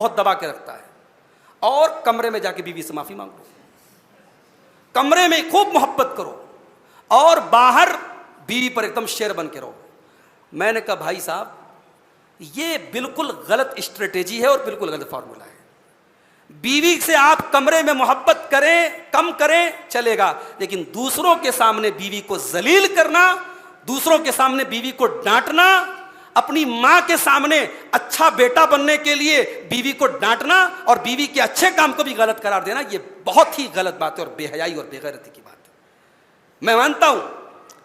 बहुत दबा के रखता है, और कमरे में जाके बीवी से माफी मांग लो, कमरे में खूब मोहब्बत करो, और बाहर बीवी पर एकदम शेर बन के रहो। मैंने कहा भाई साहब ये बिल्कुल गलत स्ट्रेटेजी है और बिल्कुल गलत फार्मूला है। बीवी से आप कमरे में मोहब्बत करें, कम करें चलेगा, लेकिन दूसरों के सामने बीवी को जलील करना, दूसरों के सामने बीवी को डांटना, अपनी मां के सामने अच्छा बेटा बनने के लिए बीवी को डांटना और बीवी के अच्छे काम को भी गलत करार देना, यह बहुत ही गलत बात है और बेहयाई और बेगैरती की बात है। मैं मानता हूं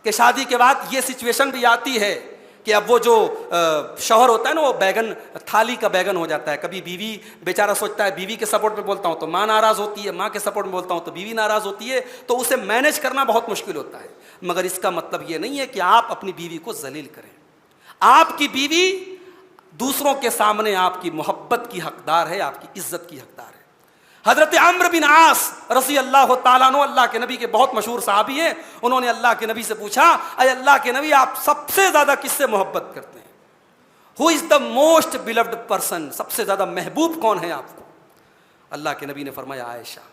कि शादी के बाद यह सिचुएशन भी आती है कि अब वो जो शौहर होता है ना, वो बैगन थाली का बैगन हो जाता है। कभी बीवी बेचारा सोचता है बीवी के सपोर्ट में बोलता हूँ तो माँ नाराज होती है, माँ के सपोर्ट में बोलता हूँ तो बीवी नाराज होती है, तो उसे मैनेज करना बहुत मुश्किल होता है। मगर इसका मतलब ये नहीं है कि आप अपनी बीवी को जलील करें। आपकी बीवी दूसरों के सामने आपकी मोहब्बत की हकदार है, आपकी इज्जत की हकदार है। हजरत अम्र बिन आस रज़ी अल्लाह ताला अन्हु अल्लाह के नबी के बहुत मशहूर सहाबी हैं। उन्होंने अल्लाह के नबी से पूछा, अरे अल्लाह के नबी आप सबसे ज्यादा किससे मोहब्बत करते हैं? Who is the most beloved person, सबसे ज्यादा महबूब कौन है आपको? अल्लाह के नबी ने फरमाया आयशा।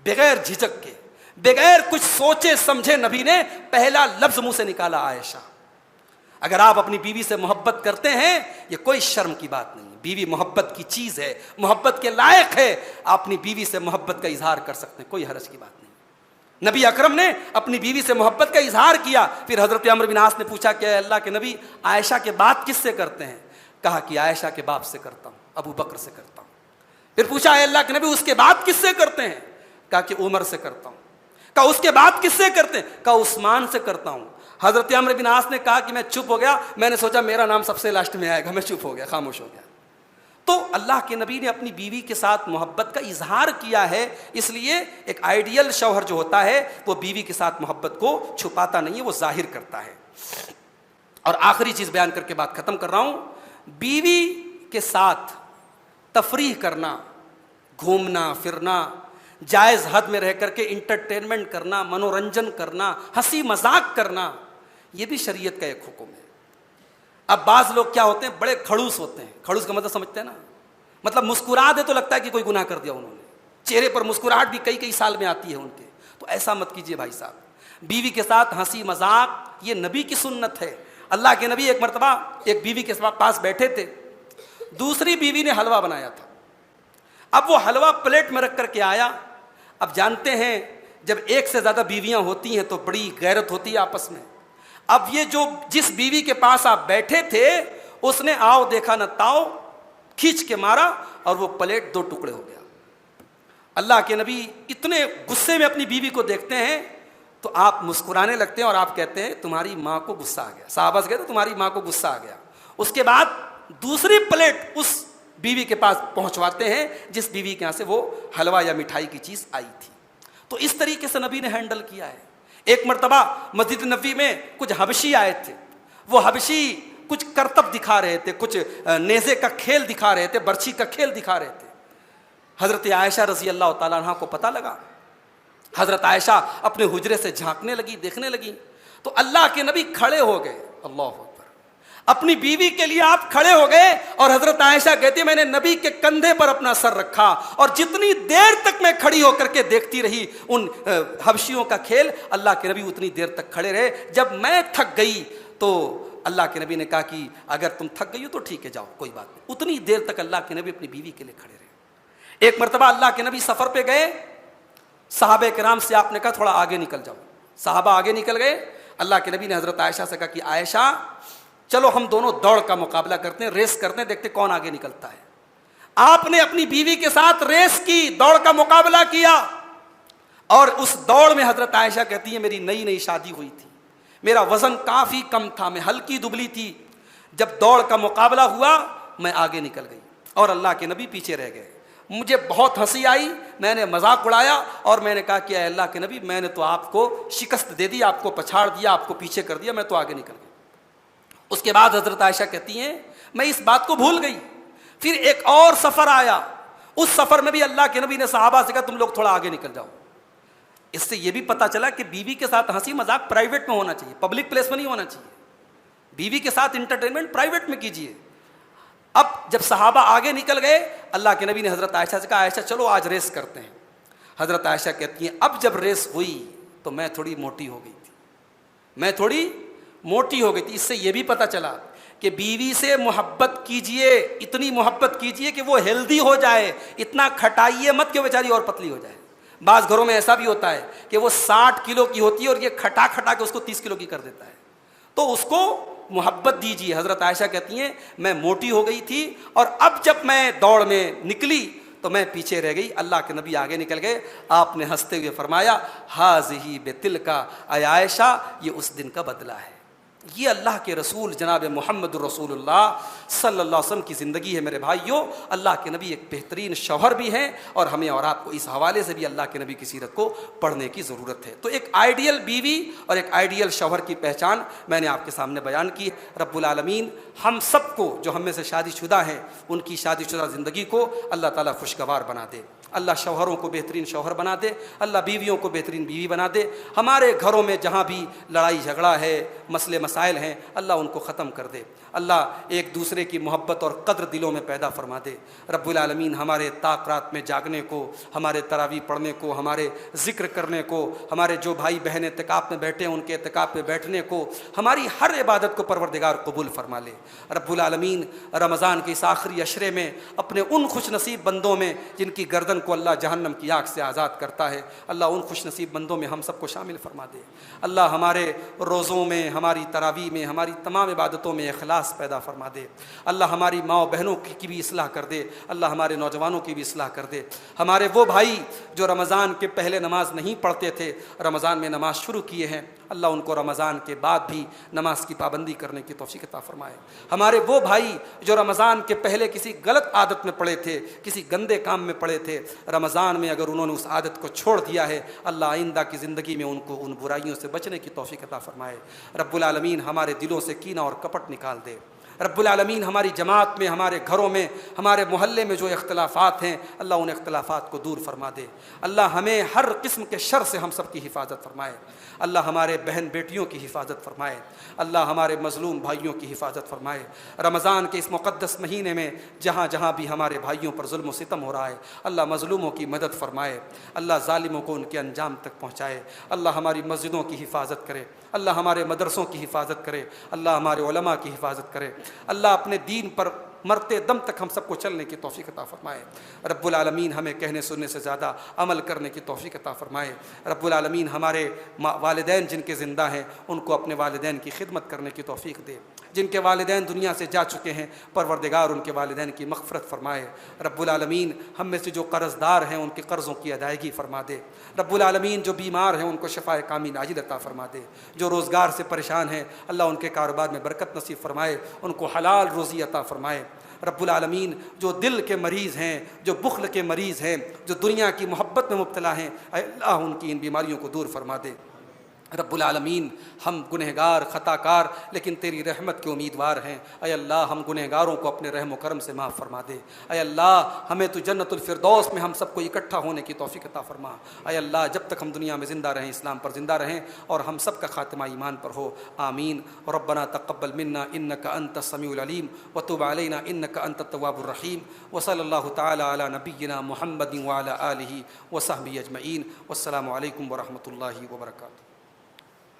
बगैर झिझक के, बगैर कुछ सोचे समझे नबी ने पहला लफ्ज मुंह से निकाला, आयशा। अगर आप अपनी बीवी से मोहब्बत करते हैं, ये कोई शर्म की बात नहीं है। बीवी मोहब्बत की चीज है, मोहब्बत के लायक है। अपनी बीवी से मोहब्बत का इजहार कर सकते हैं, कोई हरज की बात नहीं। नबी अकरम ने अपनी बीवी से मोहब्बत का इजहार किया। फिर हजरत अम्र बिन आस ने पूछा कि अल्लाह के नबी आयशा के बात किससे करते हैं? कहा कि आयशा के बाप से करता हूं, अबू बकर से करता हूं। फिर पूछा अल्लाह के नबी उसके बाद किससे करते हैं? कहा कि उमर से करता हूं। कहा उसके बाद किससे करते हैं? कहा उस्मान से करता हूं। हजरत अम्र बिन आस ने कहा कि मैं चुप हो गया, मैंने सोचा मेरा नाम सबसे लास्ट में आएगा, मैं चुप हो गया, खामोश हो गया। तो अल्लाह के नबी ने अपनी बीवी के साथ मोहब्बत का इजहार किया है। इसलिए एक आइडियल शौहर जो होता है वो बीवी के साथ मोहब्बत को छुपाता नहीं है, वो जाहिर करता है। और आखिरी चीज बयान करके बात खत्म कर रहा हूं, बीवी के साथ तफरीह करना, घूमना फिरना, जायज हद में रह करके इंटरटेनमेंट करना, मनोरंजन करना, हंसी मजाक करना, यह भी शरीयत का एक हुक्म है। अब बाज लोग क्या होते हैं, बड़े खड़ूस होते हैं। खड़ूस का मतलब समझते हैं ना, मतलब मुस्कुरा दे तो लगता है कि कोई गुनाह कर दिया उन्होंने। चेहरे पर मुस्कुराहट भी कई कई साल में आती है उनके। तो ऐसा मत कीजिए भाई साहब। बीवी के साथ हंसी मजाक ये नबी की सुन्नत है। अल्लाह के नबी एक मरतबा एक बीवी के पास बैठे थे, दूसरी बीवी ने हलवा बनाया था। अब वो हलवा प्लेट में रख करके आया। अब जानते हैं जब एक से ज्यादा बीवियां होती हैं तो बड़ी गैरत होती है आपस में। अब ये जो जिस बीवी के पास आप बैठे थे उसने आओ देखा न ताओ खींच के मारा और वो प्लेट दो टुकड़े हो गया। अल्लाह के नबी इतने गुस्से में अपनी बीवी को देखते हैं तो आप मुस्कुराने लगते हैं और आप कहते हैं तुम्हारी माँ को गुस्सा आ गया। साहबा से कहते तुम्हारी माँ को गुस्सा आ गया। उसके बाद दूसरी प्लेट उस बीवी के पास पहुंचवाते हैं जिस बीवी के यहाँ से वो हलवा या मिठाई की चीज आई थी। तो इस तरीके से नबी ने हैंडल किया है। एक मर्तबा मस्जिद नबी में कुछ हबशी आए थे। वो हबशी कुछ करतब दिखा रहे थे, कुछ नेज़े का खेल दिखा रहे थे, बर्छी का खेल दिखा रहे थे। हजरत आयशा रजी अल्लाह ताला अन्हा को पता लगा। हजरत आयशा अपने हुजरे से झांकने लगी, देखने लगी। तो अल्लाह के नबी खड़े हो गए। अल्लाह अकबर। अपनी बीवी के लिए आप खड़े हो गए और हजरत आयशा कहती मैंने नबी के कंधे पर अपना सर रखा और जितनी देर तक मैं खड़ी होकर के देखती रही उन हबशियों का खेल, अल्लाह के नबी उतनी देर तक खड़े रहे। जब मैं थक गई तो अल्लाह के नबी ने कहा कि अगर तुम थक गई हो तो ठीक है, जाओ, कोई बात नहीं। उतनी देर तक अल्लाह के नबी अपनी बीवी के लिए खड़े रहे। एक मरतबा अल्लाह के नबी सफर पे गए, साहबे किराम से आपने कहा थोड़ा आगे निकल जाओ। साहबा आगे निकल गए। अल्लाह के नबी ने हजरत आयशा से कहा कि आयशा चलो हम दोनों दौड़ का मुकाबला करते हैं, रेस करते हैं, देखते कौन आगे निकलता है। आपने अपनी बीवी के साथ रेस की, दौड़ का मुकाबला किया। और उस दौड़ में हजरत आयशा कहती है मेरी नई नई शादी हुई थी, मेरा वजन काफी कम था, मैं हल्की दुबली थी। जब दौड़ का मुकाबला हुआ मैं आगे निकल गई और अल्लाह के नबी पीछे रह गए। मुझे बहुत हंसी आई, मैंने मजाक उड़ाया और मैंने कहा कि अल्लाह के नबी मैंने तो आपको शिकस्त दे दी, आपको पछाड़ दिया, आपको पीछे कर दिया, मैं तो आगे निकल गई। उसके बाद हजरत आयशा कहती हैं मैं इस बात को भूल गई। फिर एक और सफर आया, उस सफर में भी अल्लाह के नबी ने सहाबा से कहा तुम लोग थोड़ा आगे निकल जाओ। इससे यह भी पता चला कि बीवी के साथ हंसी मजाक प्राइवेट में होना चाहिए, पब्लिक प्लेस में नहीं होना चाहिए। बीवी के साथ इंटरटेनमेंट प्राइवेट में कीजिए। अब जब सहाबा आगे निकल गए, अल्लाह के नबी ने हज़रत आयशा से कहा, आयशा चलो आज रेस करते हैं। हज़रत आयशा कहती हैं अब जब रेस हुई तो मैं थोड़ी मोटी हो गई थी, मैं थोड़ी मोटी हो गई थी। इससे यह भी पता चला कि बीवी से मोहब्बत कीजिए, इतनी मोहब्बत कीजिए कि वो हेल्दी हो जाए, इतना खटाइए मत कि बेचारी और पतली हो जाए। बाज़ घरों में ऐसा भी होता है कि वो 60 किलो की होती है और ये खटा खटा के उसको 30 किलो की कर देता है, तो उसको मोहब्बत दीजिए। हज़रत आयशा कहती हैं मैं मोटी हो गई थी और अब जब मैं दौड़ में निकली तो मैं पीछे रह गई, अल्लाह के नबी आगे निकल गए। आपने हंसते हुए फरमाया हाज़िही बेतिल का आयशा, ये उस दिन का बदला है। ये अल्लाह के रसूल जनाब मोहम्मद रसूलुल्लाह सल्लल्लाहु अलैहि वसल्लम की ज़िंदगी है मेरे भाइयों। अल्लाह के नबी एक बेहतरीन शौहर भी हैं और हमें और आपको इस हवाले से भी अल्लाह के नबी की सीरत को पढ़ने की ज़रूरत है। तो एक आइडियल बीवी और एक आइडियल शौहर की पहचान मैंने आपके सामने बयान की। रब्बुल आलमीन हम सबको जो हम में से शादीशुदा हैं उनकी शादीशुदा ज़िंदगी को अल्लाह ताला खुशगवार बना दे। अल्लाह शौहरों को बेहतरीन शौहर बना दे, अल्लाह बीवियों को बेहतरीन बीवी बना दे। हमारे घरों में जहाँ भी लड़ाई झगड़ा है, मसले मसाइल हैं, अल्लाह उनको ख़त्म कर दे। अल्लाह एक दूसरे की मोहब्बत और कद्र दिलों में पैदा फरमा दे। रब्बुल आलमीन हमारे ताक रात में जागने को, हमारे तरावी पढ़ने को, हमारे ज़िक्र करने को, हमारे जो भाई बहन एतिकाफ़ में बैठे हैं उनके एतिकाफ़ में बैठने को, हमारी हर इबादत को परवरदिगार कबूल फरमा ले। रब्बुल आलमीन रमज़ान के इस आखिरी अशरे में अपने उन खुश नसीब बंदों में जिनकी गर्दन को अल्लाह जहन्नम की आग से आज़ाद करता है, अल्लाह उन खुश नसीब बंदों में हम सबको शामिल फरमा दे। अल्लाह हमारे रोज़ों में, हमारी तरावी में, हमारी तमाम इबादतों में इखलास पैदा फरमा दे। अल्लाह हमारी माँ बहनों की भी इस्लाह कर दे, अल्लाह हमारे नौजवानों की भी इस्लाह कर दे। हमारे वो भाई जो रमज़ान के पहले नमाज नहीं पढ़ते थे, रमज़ान में नमाज शुरू किए हैं, अल्लाह उनको रमज़ान के बाद भी नमाज की पाबंदी करने की तौफीक अता फरमाए। हमारे वो भाई जो रमज़ान के पहले किसी गलत आदत में पड़े थे, किसी गंदे काम में पड़े थे, रमज़ान में अगर उन्होंने उस आदत को छोड़ दिया है, अल्लाह आइंदा की ज़िंदगी में उनको उन बुराइयों से बचने की तौफीक अता फरमाए। रब्बुल आलमीन हमारे दिलों से कीना और कपट निकाल दे। रब्बुल आलमीन हमारी जमात में, हमारे घरों में, हमारे मोहल्ले में जो इख्तलाफात हैं, अल्लाह उन इख्तलाफात को दूर फरमा दे। अल्लाह हमें हर किस्म के शर से हम सब की हिफाजत फरमाए। अल्लाह हमारे बहन बेटियों की हिफाजत फरमाए। अल्लाह हमारे मज़लूम भाइयों की हिफाजत फरमाए। रमज़ान के इस मुक़द्दस महीने में जहाँ जहाँ भी हमारे भाइयों पर जुल्म व सितम हो रहा है, अल्लाह मज़लूमों की मदद फरमाए। अल्लाह ज़ालिमों को उनके अंजाम तक पहुँचाए। अल्लाह हमारी मस्जिदों की हिफाजत करे, अल्लाह हमारे मदरसों की हिफाजत करे, अल्लाह हमारे उलमा की हिफाजत करे। अल्लाह अपने दीन पर मरते दम तक हम सबको चलने की तौफीक अता फरमाए। रब्बुल आलमीन हमें कहने सुनने से ज़्यादा अमल करने की तौफीक अता फरमाए। रब्बुल आलमीन हमारे वालिदैन जिनके ज़िंदा हैं उनको अपने वालिदैन की खिदमत करने की तौफीक दे। जिनके वालिदैन दुनिया से जा चुके हैं, परवरदिगार उनके वालिदैन की मग़फ़िरत फरमाए। रब्बुल आलमीन हम में से जो कर्ज़दार हैं उनके कर्ज़ों की अदायगी फरमा दे। रब्बुल आलमीन जो बीमार हैं उनको शफ़ाए कामिल आजिल अता फरमा दे। जो रोज़गार से परेशान हैं, अल्लाह उनके कारोबार में बरकत नसीब फरमाए, उनको हलाल रोज़ी अता फरमाए। रब्बुल आलमीन जो दिल के मरीज़ हैं, जो बुख्ल के मरीज़ हैं, जो दुनिया की मोहब्बत में मुब्तला हैं, अल्लाह उनकी इन बीमारियों को दूर फरमा दे। रब्बुल आलमीन हम गुनहगार ख़ताकार लेकिन तेरी रहमत के उम्मीदवार हैं। अय अल्लाह हम गुनहगारों को अपने रहम करम से माफ़ फरमा दे। अय अल्लाह हमें तो जन्नतुल फिरदौस में हम सबको इकट्ठा होने की तौफीक अता फरमा। अय अल्लाह जब तक हम दुनिया में ज़िंदा रहें, इस्लाम पर ज़िंदा रहें और हम सब का ख़ात्मा ईमान पर हो। आमीन। रब्बना तक़ब्बल मिन्ना इन्नका अंतस समीउल अलीम व तुब अलैना इन्नका अंतत तव्वाबुर रहीम व सल्लल्लाहु तआला अला नबिय्यिना मुहम्मदिन व अला आलिहि व सहबिहि अजमईन। वस्सलामु अलैकुम व रहमतुल्लाहि व बरकातुहू।